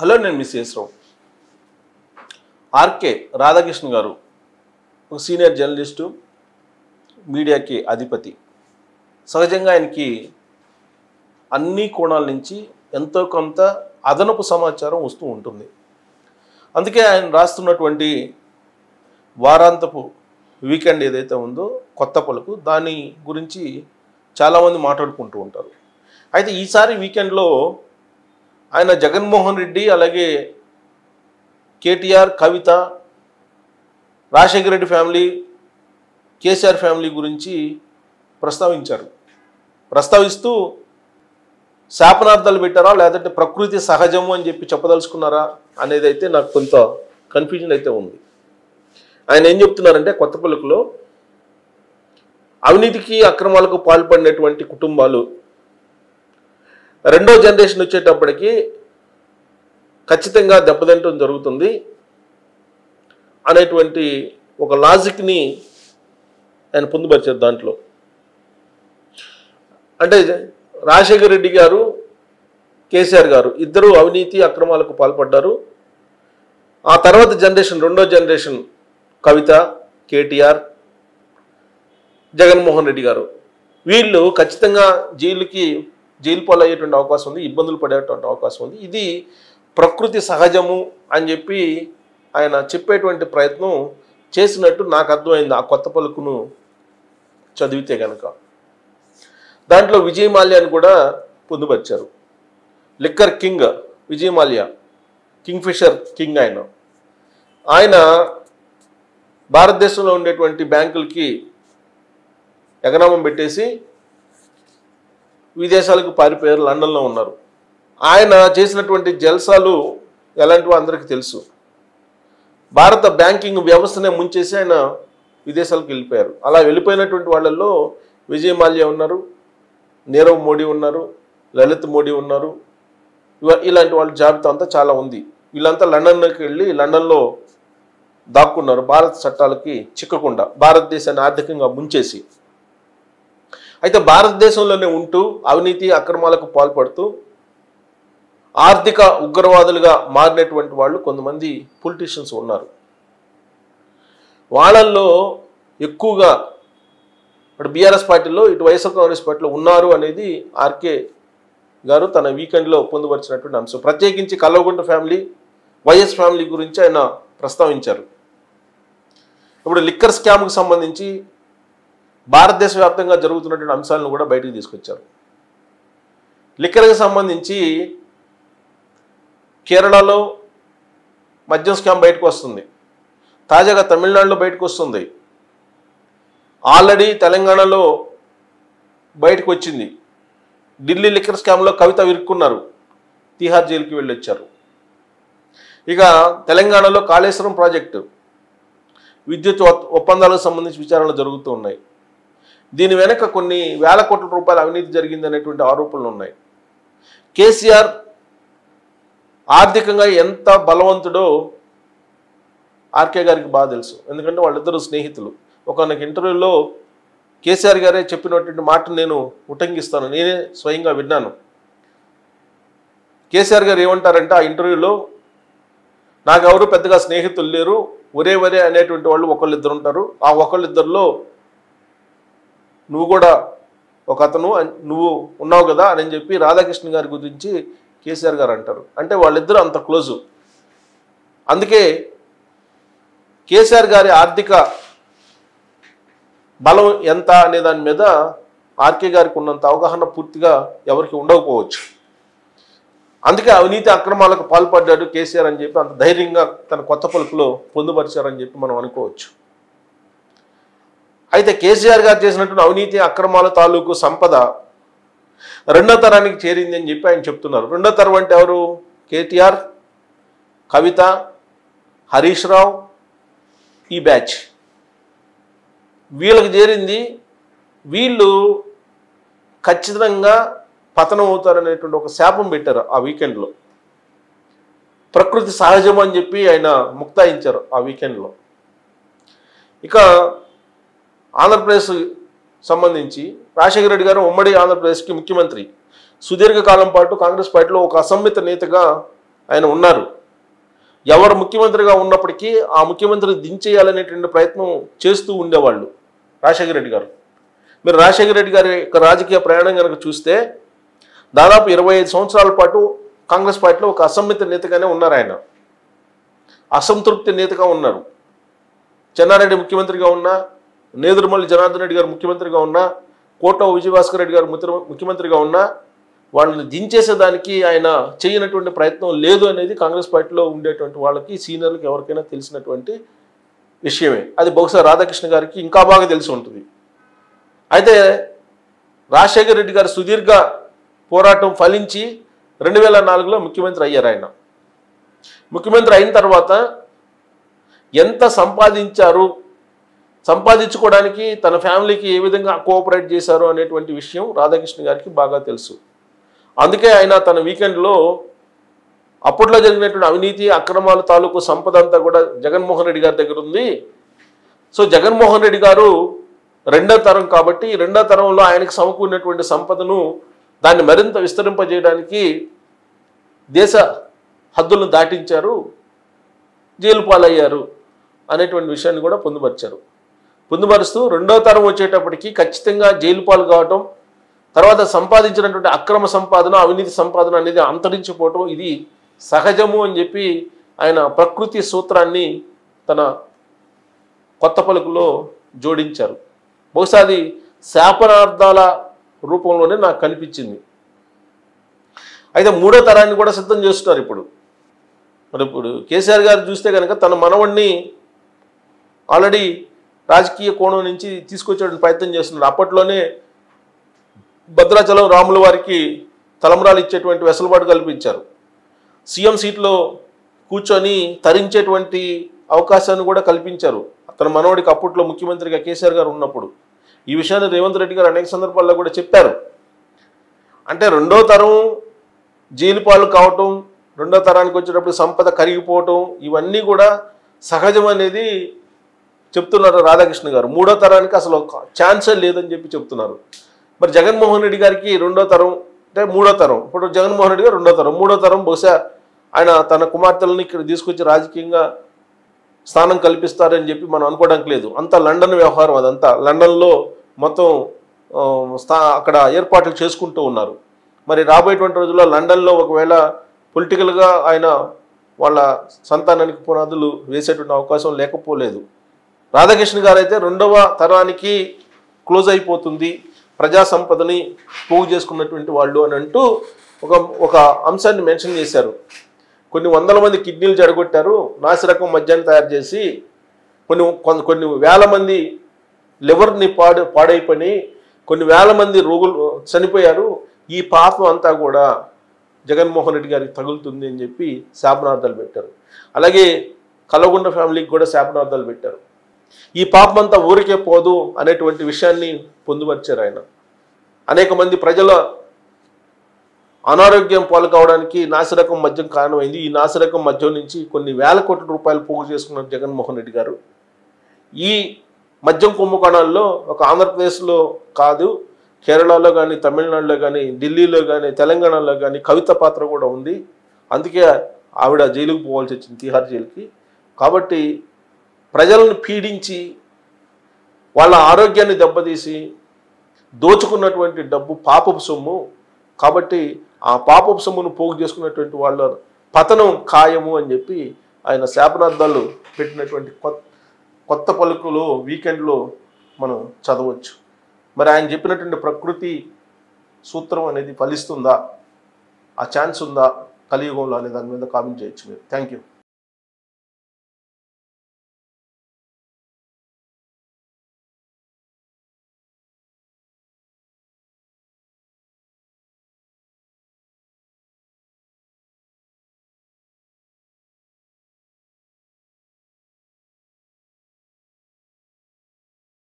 Hello, నేను miss చేసాం. RK Radhakrishna గారు ఒక సీనియర్ జర్నలిస్టు, మీడియాకి అధిపతి. సహజంగా ఆయనకి అన్ని కోణాల నుంచి ఎంతో కొంత అదనపు సమాచారం వస్తూ ఉంటుంది. అందుకే ఆయన రాస్తున్నటువంటి వారాంతపు వీకెండ్ ఏదైతే ఉందో కొత్త పలుకు, దాని గురించి చాలామంది మాట్లాడుకుంటూ ఉంటారు. అయితే ఈసారి వీకెండ్లో ఆయన జగన్మోహన్ రెడ్డి, అలాగే కేటీఆర్, కవిత, రాజశేఖర రెడ్డి ఫ్యామిలీ, కేసీఆర్ ఫ్యామిలీ గురించి ప్రస్తావిస్తూ శాపనార్థాలు పెట్టారా, లేదంటే ప్రకృతి సహజము అని చెప్పదలుచుకున్నారా అనేది అయితే నాకు కొంత కన్ఫ్యూజన్ అయితే ఉంది. ఆయన ఏం చెప్తున్నారంటే, కొత్త పలుకులో అవినీతికి అక్రమాలకు పాల్పడినటువంటి కుటుంబాలు రెండో జనరేషన్ వచ్చేటప్పటికి ఖచ్చితంగా దెబ్బతింటం జరుగుతుంది అనేటువంటి ఒక లాజిక్ని ఆయన పొందుపరిచారు. దాంట్లో అంటే రాజశేఖర రెడ్డి గారు, కేసీఆర్ గారు ఇద్దరు అవినీతి అక్రమాలకు పాల్పడ్డారు. ఆ తర్వాత జనరేషన్, రెండో జనరేషన్ కవిత, కేటీఆర్, జగన్మోహన్ రెడ్డి గారు, వీళ్ళు ఖచ్చితంగా జైలు పాలయ్యేటువంటి అవకాశం ఉంది, ఇబ్బందులు పడేటువంటి అవకాశం ఉంది. ఇది ప్రకృతి సహజము అని చెప్పి ఆయన చెప్పేటువంటి ప్రయత్నం చేసినట్టు నాకు అర్థమైంది ఆ కొత్త పలుకును చదివితే కనుక. దాంట్లో విజయ్ మాల్యాని కూడా పొందుపరిచారు. Liquor king Vijay Mallya, Kingfisher king ఆయన భారతదేశంలో ఉండేటువంటి బ్యాంకులకి ఎగనామం పెట్టేసి విదేశాలకు పారిపోయారు, లండన్లో ఉన్నారు. ఆయన చేసినటువంటి జల్సాలు ఎలాంటివో అందరికీ తెలుసు. భారత బ్యాంకింగ్ వ్యవస్థనే ముంచేసి ఆయన విదేశాలకు వెళ్ళిపోయారు. అలా వెళ్ళిపోయినటువంటి వాళ్ళల్లో విజయ్ మాల్యా ఉన్నారు, నీరవ్ మోడీ ఉన్నారు, లలిత్ మోడీ ఉన్నారు. ఇలాంటి వాళ్ళ జాబితా అంతా చాలా ఉంది. వీళ్ళంతా లండన్లోకి వెళ్ళి లండన్లో దాక్కున్నారు, భారత చట్టాలకి చిక్కకుండా, భారతదేశాన్ని ఆర్థికంగా ముంచేసి. అయితే భారతదేశంలోనే ఉంటూ అవినీతి అక్రమాలకు పాల్పడుతూ ఆర్థిక ఉగ్రవాదులుగా మారినటువంటి వాళ్ళు కొంతమంది పొలిటీషియన్స్ ఉన్నారు. వాళ్ళల్లో ఎక్కువగా అటు బీఆర్ఎస్ పార్టీలో, ఇటు వైఎస్ఆర్ కాంగ్రెస్ పార్టీలో ఉన్నారు అనేది ఆర్కే గారు తన వీకెండ్లో పొందుపరిచినటువంటి అంశం. ప్రత్యేకించి కల్వకుంట్ల ఫ్యామిలీ, వైఎస్ ఫ్యామిలీ గురించి ఆయన ప్రస్తావించారు. ఇప్పుడు లిక్కర్ స్కామ్కి సంబంధించి భారతదేశ వ్యాప్తంగా జరుగుతున్నటువంటి అంశాలను కూడా బయటకు తీసుకొచ్చారు. లిక్కర్కి సంబంధించి కేరళలో మద్యం స్కామ్ బయటకు వస్తుంది, తాజాగా తమిళనాడులో బయటకు వస్తుంది, ఆల్రెడీ తెలంగాణలో బయటకు వచ్చింది. ఢిల్లీ లిక్కర్ స్కామ్లో కవిత ఇరుక్కున్నారు, తిహార్ జైలుకి వెళ్ళొచ్చారు. ఇక తెలంగాణలో కాళేశ్వరం ప్రాజెక్టు, విద్యుత్ ఒప్పందాలకు సంబంధించి విచారణలు జరుగుతూ ఉన్నాయి. దీని వెనక కొన్ని వేల కోట్ల రూపాయల అవినీతి జరిగింది అనేటువంటి ఆరోపణలు ఉన్నాయి. కేసీఆర్ ఆర్థికంగా ఎంత బలవంతుడో ఆర్కే గారికి బాగా తెలుసు, ఎందుకంటే వాళ్ళిద్దరూ స్నేహితులు. ఒకనొక ఇంటర్వ్యూలో కేసీఆర్ గారే చెప్పినటువంటి మాట నేను ఉటంకిస్తాను, నేనే స్వయంగా విన్నాను. కేసీఆర్ గారు ఏమంటారంటే ఆ ఇంటర్వ్యూలో, నాకెవరు పెద్దగా స్నేహితులు లేరు, ఒరే అనేటువంటి వాళ్ళు ఒకళ్ళిద్దరు ఉంటారు, ఆ ఒకళ్ళిద్దరిలో నువ్వు కూడా ఒక అతను, నువ్వు ఉన్నావు కదా అని చెప్పి రాధాకృష్ణ గారి గురించి కేసీఆర్ గారు అంటారు. అంటే వాళ్ళిద్దరూ అంత క్లోజు. అందుకే కేసీఆర్ గారి ఆర్థిక బలం ఎంత అనే దాని మీద ఆర్కే గారికి ఉన్నంత అవగాహన పూర్తిగా ఎవరికి ఉండకపోవచ్చు. అందుకే అవినీతి అక్రమాలకు పాల్పడ్డాడు కేసీఆర్ అని చెప్పి అంత ధైర్యంగా తన కొత్త పలుకులో పొందుపరిచారని చెప్పి మనం అనుకోవచ్చు. అయితే కేసీఆర్ గారు చేసినటువంటి అవినీతి అక్రమాల తాలూకు సంపద రెండో తరానికి చేరింది అని చెప్పి ఆయన చెప్తున్నారు. రెండో తరం అంటే ఎవరు? కేటీఆర్, కవిత, హరీష్ రావు, ఈ బ్యాచ్ వీళ్ళకి చేరింది. వీళ్ళు ఖచ్చితంగా పతనం అవుతారనేటువంటి ఒక శాపం పెట్టారు ఆ వీకెండ్లో. ప్రకృతి సహజం అని చెప్పి ఆయన ముక్తాయించారు ఆ వీకెండ్లో. ఇక ఆంధ్రప్రదేశ్ సంబంధించి రాజశేఖర రెడ్డి గారు ఉమ్మడి ఆంధ్రప్రదేశ్కి ముఖ్యమంత్రి, సుదీర్ఘకాలం పాటు కాంగ్రెస్ పార్టీలో ఒక అసమ్మిత నేతగా ఆయన ఉన్నారు. ఎవరు ముఖ్యమంత్రిగా ఉన్నప్పటికీ ఆ ముఖ్యమంత్రిని దించేయాలనేటువంటి ప్రయత్నం చేస్తూ ఉండేవాళ్ళు రాజశేఖర రెడ్డి గారు. మీరు రాజశేఖర రెడ్డి గారి యొక్క రాజకీయ ప్రయాణం కనుక చూస్తే దాదాపు 25 సంవత్సరాల పాటు కాంగ్రెస్ పార్టీలో ఒక అసమ్మిత నేతగానే ఉన్నారు. ఆయన అసంతృప్తి నేతగా ఉన్నారు. చెన్నారెడ్డి ముఖ్యమంత్రిగా ఉన్నా, నేదురుమల్లి జనార్దన్ రెడ్డి గారు ముఖ్యమంత్రిగా ఉన్నా, కోట విజయభాస్కర్ రెడ్డి గారు ముఖ్యమంత్రిగా ఉన్నా వాళ్ళని దించేసేదానికి ఆయన చేయనటువంటి ప్రయత్నం లేదు అనేది కాంగ్రెస్ పార్టీలో ఉండేటువంటి వాళ్ళకి, సీనియర్లకు ఎవరికైనా తెలిసినటువంటి విషయమే. అది బహుశా రాధాకృష్ణ గారికి ఇంకా బాగా తెలిసి ఉంటుంది. అయితే రాజశేఖర రెడ్డి గారు సుదీర్ఘ పోరాటం ఫలించి 2004లో ముఖ్యమంత్రి అయ్యారు. ఆయన ముఖ్యమంత్రి అయిన తర్వాత ఎంత సంపాదించారు, సంపాదించుకోవడానికి తన ఫ్యామిలీకి ఏ విధంగా కోఆపరేట్ చేశారు అనేటువంటి విషయం రాధాకృష్ణ గారికి బాగా తెలుసు. అందుకే ఆయన తన వీకెండ్లో అప్పట్లో జరిగినటువంటి అవినీతి అక్రమాల తాలూకు సంపద అంతా కూడా జగన్మోహన్ రెడ్డి గారి దగ్గర ఉంది. సో జగన్మోహన్ రెడ్డి గారు రెండో తరం కాబట్టి రెండో తరంలో ఆయనకు సమకూరినటువంటి సంపదను దాన్ని మరింత విస్తరింపజేయడానికి దేశ హద్దులను దాటించారు, జైలు పాలయ్యారు అనేటువంటి విషయాన్ని కూడా పొందుపరుస్తూ రెండో తరం వచ్చేటప్పటికి ఖచ్చితంగా జైలు పాలు కావటం, తర్వాత సంపాదించినటువంటి అక్రమ సంపాదన, అవినీతి సంపాదన అనేది అంతరించిపోవటం ఇది సహజము అని చెప్పి ఆయన ప్రకృతి సూత్రాన్ని తన కొత్త పలుకులో జోడించారు. బహుశా అది శాపనార్థాల రూపంలోనే నాకు కనిపించింది. అయితే మూడో తరాన్ని కూడా సిద్ధం చేస్తున్నారు ఇప్పుడు. మరి ఇప్పుడు కేసీఆర్ గారు చూస్తే కనుక తన మనవడిని ఆల్రెడీ రాజకీయ కోణం నుంచి తీసుకొచ్చే ప్రయత్నం చేస్తున్నారు. అప్పట్లోనే భద్రాచలం రాముల వారికి తలంబ్రాలు ఇచ్చేటువంటి వెసులుబాటు కల్పించారు. సీఎం సీట్లో కూర్చొని తరించేటువంటి అవకాశాన్ని కూడా కల్పించారు తన మనవడికి. అప్పట్లో ముఖ్యమంత్రిగా కేసీఆర్ గారు ఉన్నప్పుడు ఈ విషయాన్ని రేవంత్ రెడ్డి గారు అనేక సందర్భాల్లో కూడా చెప్పారు. అంటే రెండో తరం జైలు పాలు కావటం, రెండో తరానికి వచ్చేటప్పుడు సంపద కరిగిపోవటం ఇవన్నీ కూడా సహజం అనేది చెప్తున్నారు రాధాకృష్ణ గారు. మూడో తరానికి అసలు ఛాన్సే లేదని చెప్పి చెప్తున్నారు. మరి జగన్మోహన్ రెడ్డి గారికి రెండో తరం అంటే మూడో తరం, ఇప్పుడు జగన్మోహన్ రెడ్డి గారు రెండో తరం, మూడో తరం బహుశా ఆయన తన కుమార్తెలను ఇక్కడ తీసుకొచ్చి రాజకీయంగా స్థానం కల్పిస్తారని చెప్పి మనం అనుకోవడానికి లేదు. అంతా లండన్ వ్యవహారం, అదంతా లండన్లో మొత్తం అక్కడ ఏర్పాట్లు చేసుకుంటూ ఉన్నారు. మరి రాబోయేటువంటి రోజుల్లో లండన్లో ఒకవేళ పొలిటికల్గా ఆయన వాళ్ళ సంతానానికి పునాదులు వేసేటువంటి అవకాశం లేకపోలేదు. రాధాకృష్ణ గారు అయితే రెండవ తరానికి క్లోజ్ అయిపోతుంది, ప్రజా సంపదని పోగు చేసుకున్నటువంటి వాళ్ళు అని అంటూ ఒక అంశాన్ని మెన్షన్ చేశారు. కొన్ని వందల మంది కిడ్నీలు చెడగొట్టారు, నాసిరకం మద్యాన్ని తయారు చేసి కొన్ని వేల మంది లివర్ని పాడైపోయి కొన్ని వేల మంది రోగులు చనిపోయారు. ఈ పాపం అంతా కూడా జగన్మోహన్ రెడ్డి గారికి తగులుతుంది అని చెప్పి శాపనార్థాలు పెట్టారు. అలాగే కలగొండ ఫ్యామిలీకి కూడా శాపనార్థాలు పెట్టారు. ఈ పాపం అంతా ఊరికే పోదు అనేటువంటి విషయాన్ని పొందుపరిచారు ఆయన. అనేక మంది ప్రజల అనారోగ్యం పాలు కావడానికి నాసిరకం మద్యం కారణమైంది. ఈ నాసిరకం మద్యం నుంచి కొన్ని వేల కోట్ల రూపాయలు పోగు చేసుకున్నారు జగన్మోహన్ రెడ్డి గారు. ఈ మద్యం కుంభకోణాల్లో ఒక ఆంధ్రప్రదేశ్లో కాదు, కేరళలో కానీ, తమిళనాడులో కానీ, ఢిల్లీలో కానీ, తెలంగాణలో కానీ కవిత పాత్ర కూడా ఉంది. అందుకే ఆవిడ జైలుకు పోవాల్సి వచ్చింది, తిహార్ జైలుకి. కాబట్టి ప్రజలను పీడించి వాళ్ళ ఆరోగ్యాన్ని దెబ్బతీసి దోచుకున్నటువంటి డబ్బు పాపపు సొమ్ము. కాబట్టి ఆ పాపపు సొమ్మును పోగు చేసుకున్నటువంటి వాళ్ళ పతనం ఖాయము అని చెప్పి ఆయన శాపనార్థాలు పెట్టినటువంటి కొత్త పలుకులు వీకెండ్లో మనం చదవచ్చు. మరి ఆయన చెప్పినటువంటి ప్రకృతి సూత్రం అనేది ఫలిస్తుందా, ఆ ఛాన్స్ ఉందా కలియుగంలో అనే దాని మీద కామెంట్ చేయొచ్చు మీరు. Thank you.